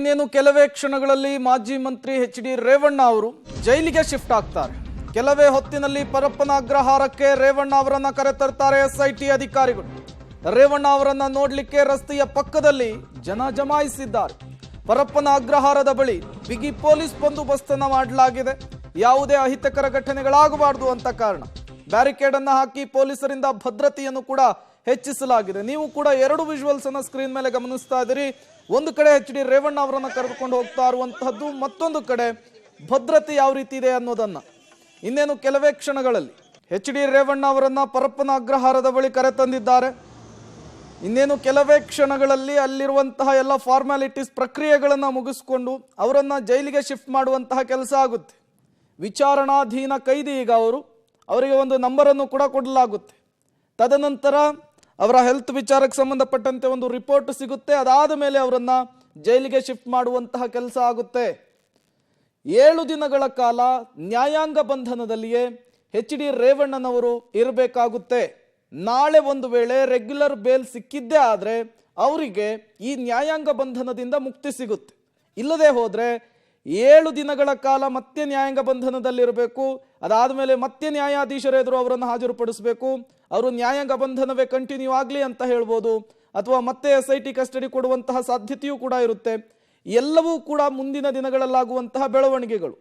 ಇನ್ನೇನು ಕೆಲವೇ ಕ್ಷಣಗಳಲ್ಲಿ ಮಾಜಿ ಮಂತ್ರಿ ಎಚ್.ಡಿ. ರೇವಣ್ಣ ಅವರು ಜೈಲಿಗೆ ಶಿಫ್ಟ್ ಆಗ್ತಾರೆ. ಕೆಲವೇ ಹೊತ್ತಿನಲ್ಲಿ ಪರಪ್ಪನ ಅಗ್ರಹಾರಕ್ಕೆ ರೇವಣ್ಣ ಅವರನ್ನ ಕರೆತರ್ತಾರೆ ಎಸ್ಐಟಿ ಅಧಿಕಾರಿಗಳು. ರೇವಣ್ಣ ಅವರನ್ನ ನೋಡ್ಲಿಕ್ಕೆ ರಸ್ತೆಯ ಪಕ್ಕದಲ್ಲಿ ಜನ ಜಮಾಯಿಸಿದ್ದಾರೆ. ಪರಪ್ಪನ ಅಗ್ರಹಾರದ ಬಳಿ ಬಿಗಿ ಪೊಲೀಸ್ ಬಂದೋಬಸ್ತನ್ನ ಮಾಡಲಾಗಿದೆ. ಯಾವುದೇ ಅಹಿತಕರ ಘಟನೆಗಳಾಗಬಾರದು ಅಂತ ಕಾರಣ ಬ್ಯಾರಿಕೇಡ್ ಅನ್ನು ಹಾಕಿ ಪೊಲೀಸರಿಂದ ಭದ್ರತೆಯನ್ನು ಕೂಡ ಹೆಚ್ಚಿಸಲಾಗಿದೆ. ನೀವು ಕೂಡ ಎರಡು ವಿಜುವಲ್ಸ್ ಅನ್ನ ಸ್ಕ್ರೀನ್ ಮೇಲೆ ಗಮನಿಸ್ತಾ ಇದ್ದೀರಿ. ಒಂದು ಕಡೆ ಎಚ್.ಡಿ. ರೇವಣ್ಣ ಅವರನ್ನ ಕರೆದುಕೊಂಡು ಹೋಗ್ತಾ ಇರುವಂತಹದ್ದು, ಮತ್ತೊಂದು ಕಡೆ ಭದ್ರತೆ ಯಾವ ರೀತಿ ಇದೆ ಅನ್ನೋದನ್ನ ಇನ್ನೇನು ಕೆಲವೇ ಕ್ಷಣಗಳಲ್ಲಿ ಎಚ್.ಡಿ. ರೇವಣ್ಣ ಅವರನ್ನ ಪರಪ್ಪನ ಅಗ್ರಹಾರದ ಬಳಿ ಕರೆತಂದಿದ್ದಾರೆ. ಇನ್ನೇನು ಕೆಲವೇ ಕ್ಷಣಗಳಲ್ಲಿ ಅಲ್ಲಿರುವಂತಹ ಎಲ್ಲ ಫಾರ್ಮ್ಯಾಲಿಟೀಸ್ ಪ್ರಕ್ರಿಯೆಗಳನ್ನು ಮುಗಿಸ್ಕೊಂಡು ಅವರನ್ನ ಜೈಲಿಗೆ ಶಿಫ್ಟ್ ಮಾಡುವಂತಹ ಕೆಲಸ ಆಗುತ್ತೆ. ವಿಚಾರಣಾಧೀನ ಕೈದಿ ಈಗ ಅವರಿಗೆ ಒಂದು ನಂಬರನ್ನು ಕೂಡ ಕೊಡಲಾಗುತ್ತೆ. ತದನಂತರ ಅವರ ಹೆಲ್ತ್ ವಿಚಾರಕ್ಕೆ ಸಂಬಂಧಪಟ್ಟಂತೆ ಒಂದು ರಿಪೋರ್ಟ್ ಸಿಗುತ್ತೆ. ಅದಾದ ಮೇಲೆ ಅವರನ್ನ ಜೈಲಿಗೆ ಶಿಫ್ಟ್ ಮಾಡುವಂತಹ ಕೆಲಸ ಆಗುತ್ತೆ. 7 ದಿನಗಳ ಕಾಲ ನ್ಯಾಯಾಂಗ ಬಂಧನದಲ್ಲಿಯೇ ಎಚ್.ಡಿ. ರೇವಣ್ಣನವರು ಇರಬೇಕಾಗುತ್ತೆ. ನಾಳೆ ಒಂದು ವೇಳೆ ರೆಗ್ಯುಲರ್ ಬೇಲ್ ಸಿಕ್ಕಿದ್ದೇ ಆದರೆ ಅವರಿಗೆ ಈ ನ್ಯಾಯಾಂಗ ಬಂಧನದಿಂದ ಮುಕ್ತಿ ಸಿಗುತ್ತೆ. ಇಲ್ಲದೆ ಹೋದರೆ 7 ದಿನಗಳ ಕಾಲ ಮತ್ತೆ ನ್ಯಾಯಾಂಗ ಬಂಧನದಲ್ಲಿರಬೇಕು. ಅದಾದ ಮೇಲೆ ಮತ್ತೆ ನ್ಯಾಯಾಧೀಶರ ಎದುರು ಅವರನ್ನು ಹಾಜರುಪಡಿಸಬೇಕು. ಅವರು ನ್ಯಾಯಾಂಗ ಬಂಧನವೇ ಕಂಟಿನ್ಯೂ ಆಗಲಿ ಅಂತ ಹೇಳ್ಬೋದು, ಅಥವಾ ಮತ್ತೆ ಎಸ್ಐಟಿ ಕಸ್ಟಡಿ ಕೊಡುವಂತಹ ಸಾಧ್ಯತೆಯೂ ಕೂಡ ಇರುತ್ತೆ. ಎಲ್ಲವೂ ಕೂಡ ಮುಂದಿನ ದಿನಗಳಲ್ಲಾಗುವಂತಹ ಬೆಳವಣಿಗೆಗಳು.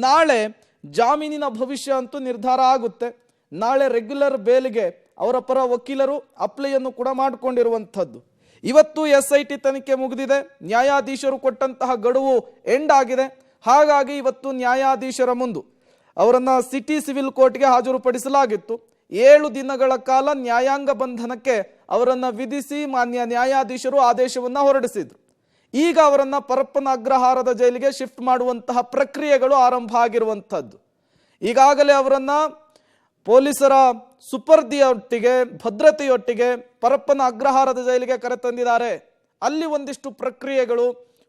ನಾಳೆ ಜಾಮೀನಿನ ಭವಿಷ್ಯ ಅಂತೂ ನಿರ್ಧಾರ ಆಗುತ್ತೆ. ನಾಳೆ ರೆಗ್ಯುಲರ್ ಬೇಲ್ಗೆ ಅವರ ಪರ ವಕೀಲರು ಅಪ್ಲೈಯನ್ನು ಕೂಡ ಮಾಡಿಕೊಂಡಿರುವಂಥದ್ದು. ಇವತ್ತು ಎಸ್ಐಟಿ ತನಿಖೆ ಮುಗಿದಿದೆ. ನ್ಯಾಯಾಧೀಶರು ಕೊಟ್ಟಂತಹ ಗಡುವು ಎಂಡ್ ಆಗಿದೆ. ಹಾಗಾಗಿ ಇವತ್ತು ನ್ಯಾಯಾಧೀಶರ ಮುಂದೆ ಅವರನ್ನು ಸಿಟಿ ಸಿವಿಲ್ ಕೋರ್ಟ್ಗೆ ಹಾಜರುಪಡಿಸಲಾಗಿತ್ತು. 7 ದಿನಗಳ ಕಾಲ ನ್ಯಾಯಾಂಗ ಬಂಧನಕ್ಕೆ ಅವರನ್ನು ವಿಧಿಸಿ ಮಾನ್ಯ ನ್ಯಾಯಾಧೀಶರು ಆದೇಶವನ್ನು ಹೊರಡಿಸಿದ್ರು. ಈಗ ಅವರನ್ನು ಪರಪ್ಪನ ಅಗ್ರಹಾರದ ಜೈಲಿಗೆ ಶಿಫ್ಟ್ ಮಾಡುವಂತಹ ಪ್ರಕ್ರಿಯೆಗಳು ಆರಂಭ ಆಗಿರುವಂಥದ್ದು. ಈಗಾಗಲೇ ಅವರನ್ನ ಪೊಲೀಸರ ಸುಪರ್ದಿಯೊಟ್ಟಿಗೆ ಭದ್ರತೆಯೊಟ್ಟಿಗೆ ಪರಪ್ಪನ ಅಗ್ರಹಾರದ ಜೈಲಿಗೆ ಕರೆತಂದಿದ್ದಾರೆ. ಅಲ್ಲಿ ಒಂದಿಷ್ಟು ಪ್ರಕ್ರಿಯೆಗಳು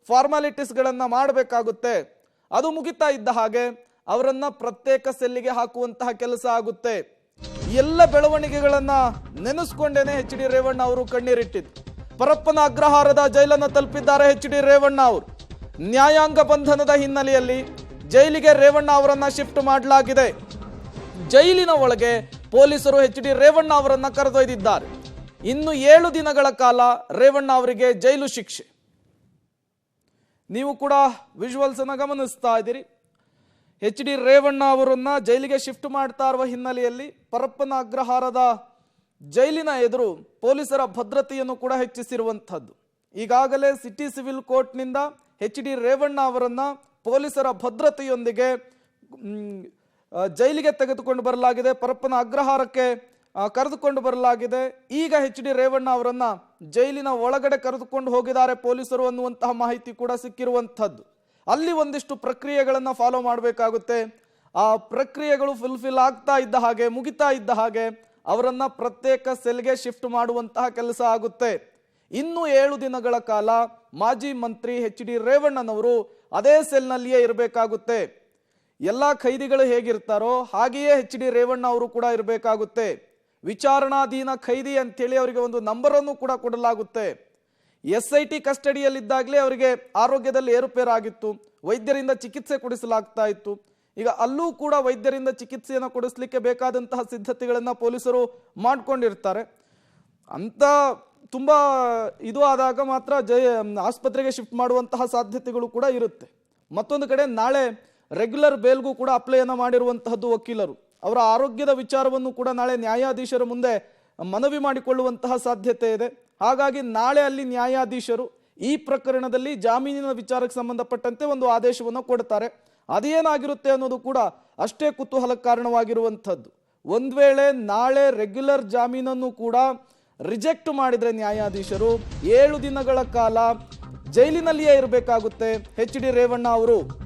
ಫಾರ್ಮಾಲಿಟೀಸ್ಗಳನ್ನು ಮಾಡಬೇಕಾಗುತ್ತೆ. ಅದು ಮುಗಿತಾ ಇದ್ದ ಹಾಗೆ ಅವರನ್ನ ಪ್ರತ್ಯೇಕ ಸೆಲ್ಲಿಗೆ ಹಾಕುವಂತಹ ಕೆಲಸ ಆಗುತ್ತೆ. ಎಲ್ಲ ಬೆಳವಣಿಗೆಗಳನ್ನ ನೆನೆಸ್ಕೊಂಡೇನೆ ಎಚ್.ಡಿ. ರೇವಣ್ಣ ಅವರು ಕಣ್ಣೀರಿಟ್ಟಿದ್ದು. ಪರಪ್ಪನ ಅಗ್ರಹಾರದ ಜೈಲನ್ನು ತಲುಪಿದ್ದಾರೆ ಎಚ್.ಡಿ. ರೇವಣ್ಣ ಅವರು. ನ್ಯಾಯಾಂಗ ಬಂಧನದ ಹಿನ್ನೆಲೆಯಲ್ಲಿ ಜೈಲಿಗೆ ರೇವಣ್ಣ ಅವರನ್ನ ಶಿಫ್ಟ್ ಮಾಡಲಾಗಿದೆ. ಜೈಲಿನ ಒಳಗೆ ಪೊಲೀಸರು ಎಚ್.ಡಿ. ರೇವಣ್ಣ ಅವರನ್ನ ಕರೆದೊಯ್ದಿದ್ದಾರೆ. ಇನ್ನು 7 ದಿನಗಳ ಕಾಲ ರೇವಣ್ಣ ಅವರಿಗೆ ಜೈಲು ಶಿಕ್ಷೆ. ನೀವು ಕೂಡ ವಿಜುವಲ್ಸ್ ಅನ್ನ ಗಮನಿಸ್ತಾ ಇದ್ದೀರಿ. ಎಚ್.ಡಿ. ರೇವಣ್ಣ ಅವರನ್ನ ಜೈಲಿಗೆ ಶಿಫ್ಟ್ ಮಾಡ್ತಾ ಇರುವ ಹಿನ್ನೆಲೆಯಲ್ಲಿ ಪರಪ್ಪನ ಅಗ್ರಹಾರದ ಜೈಲಿನ ಎದುರು ಪೊಲೀಸರ ಭದ್ರತೆಯನ್ನು ಕೂಡ ಹೆಚ್ಚಿಸಿರುವಂಥದ್ದು. ಈಗಾಗಲೇ ಸಿಟಿ ಸಿವಿಲ್ ಕೋರ್ಟ್ನಿಂದ ಎಚ್.ಡಿ. ರೇವಣ್ಣ ಅವರನ್ನ ಪೊಲೀಸರ ಭದ್ರತೆಯೊಂದಿಗೆ ಜೈಲಿಗೆ ತೆಗೆದುಕೊಂಡು ಬರಲಾಗಿದೆ. ಪರಪ್ಪನ ಅಗ್ರಹಾರಕ್ಕೆ ಕರೆದುಕೊಂಡು ಬರಲಾಗಿದೆ. ಈಗ ಎಚ್.ಡಿ. ರೇವಣ್ಣ ಅವರನ್ನ ಜೈಲಿನ ಒಳಗಡೆ ಕರೆದುಕೊಂಡು ಹೋಗಿದ್ದಾರೆ ಪೊಲೀಸರು ಅನ್ನುವಂತಹ ಮಾಹಿತಿ ಕೂಡ ಸಿಕ್ಕಿರುವಂಥದ್ದು. ಅಲ್ಲಿ ಒಂದಿಷ್ಟು ಪ್ರಕ್ರಿಯೆಗಳನ್ನು ಫಾಲೋ ಮಾಡಬೇಕಾಗುತ್ತೆ. ಆ ಪ್ರಕ್ರಿಯೆಗಳು ಫುಲ್ಫಿಲ್ ಆಗ್ತಾ ಇದ್ದ ಹಾಗೆ, ಮುಗಿತಾ ಇದ್ದ ಹಾಗೆ ಅವರನ್ನ ಪ್ರತ್ಯೇಕ ಸೆಲ್ಗೆ ಶಿಫ್ಟ್ ಮಾಡುವಂತಹ ಕೆಲಸ ಆಗುತ್ತೆ. ಇನ್ನು 7 ದಿನಗಳ ಕಾಲ ಮಾಜಿ ಮಂತ್ರಿ ಎಚ್.ಡಿ. ರೇವಣ್ಣನವರು ಅದೇ ಸೆಲ್ನಲ್ಲಿಯೇ ಇರಬೇಕಾಗುತ್ತೆ. ಎಲ್ಲ ಖೈದಿಗಳು ಹೇಗಿರ್ತಾರೋ ಹಾಗೆಯೇ ಎಚ್.ಡಿ. ರೇವಣ್ಣ ಅವರು ಕೂಡ ಇರಬೇಕಾಗುತ್ತೆ. ವಿಚಾರಣಾಧೀನ ಖೈದಿ ಅಂತೇಳಿ ಅವರಿಗೆ ಒಂದು ನಂಬರನ್ನು ಕೂಡ ಕೊಡಲಾಗುತ್ತೆ. ಎಸ್ಐಟಿ ಕಸ್ಟಡಿಯಲ್ಲಿದ್ದಾಗಲೇ ಅವರಿಗೆ ಆರೋಗ್ಯದಲ್ಲಿ ಏರುಪೇರಾಗಿತ್ತು. ವೈದ್ಯರಿಂದ ಚಿಕಿತ್ಸೆ ಕೊಡಿಸಲಾಗ್ತಾ ಇತ್ತು. ಈಗ ಅಲ್ಲೂ ಕೂಡ ವೈದ್ಯರಿಂದ ಚಿಕಿತ್ಸೆಯನ್ನು ಕೊಡಿಸ್ಲಿಕ್ಕೆ ಬೇಕಾದಂತಹ ಸಿದ್ಧತೆಗಳನ್ನು ಪೊಲೀಸರು ಮಾಡ್ಕೊಂಡಿರ್ತಾರೆ. ಅಂತ ತುಂಬ ಇದು ಆದಾಗ ಮಾತ್ರ ಆಸ್ಪತ್ರೆಗೆ ಶಿಫ್ಟ್ ಮಾಡುವಂತಹ ಸಾಧ್ಯತೆಗಳು ಕೂಡ ಇರುತ್ತೆ. ಮತ್ತೊಂದು ಕಡೆ ನಾಳೆ ರೆಗ್ಯುಲರ್ ಬೇಲ್ಗೂ ಕೂಡ ಅಪ್ಲೈಯನ್ನು ಮಾಡಿರುವಂತಹದ್ದು ವಕೀಲರು. ಅವರ ಆರೋಗ್ಯದ ವಿಚಾರವನ್ನು ಕೂಡ ನಾಳೆ ನ್ಯಾಯಾಧೀಶರ ಮುಂದೆ ಮನವಿ ಮಾಡಿಕೊಳ್ಳುವಂತಹ ಸಾಧ್ಯತೆ ಇದೆ. ಹಾಗಾಗಿ ನಾಳೆ ಅಲ್ಲಿ ನ್ಯಾಯಾಧೀಶರು ಈ ಪ್ರಕರಣದಲ್ಲಿ ಜಾಮೀನಿನ ವಿಚಾರಕ್ಕೆ ಸಂಬಂಧಪಟ್ಟಂತೆ ಒಂದು ಆದೇಶವನ್ನು ಕೊಡ್ತಾರೆ. ಅದೇನಾಗಿರುತ್ತೆ ಅನ್ನೋದು ಕೂಡ ಅಷ್ಟೇ ಕುತೂಹಲ ಕಾರಣವಾಗಿರುವಂಥದ್ದು. ಒಂದು ವೇಳೆ ನಾಳೆ ರೆಗ್ಯುಲರ್ ಜಾಮೀನನ್ನು ಕೂಡ ರಿಜೆಕ್ಟ್ ಮಾಡಿದರೆ ನ್ಯಾಯಾಧೀಶರು 7 ದಿನಗಳ ಕಾಲ ಜೈಲಿನಲ್ಲಿಯೇ ಇರಬೇಕಾಗುತ್ತೆ ಎಚ್.ಡಿ. ರೇವಣ್ಣ ಅವರು.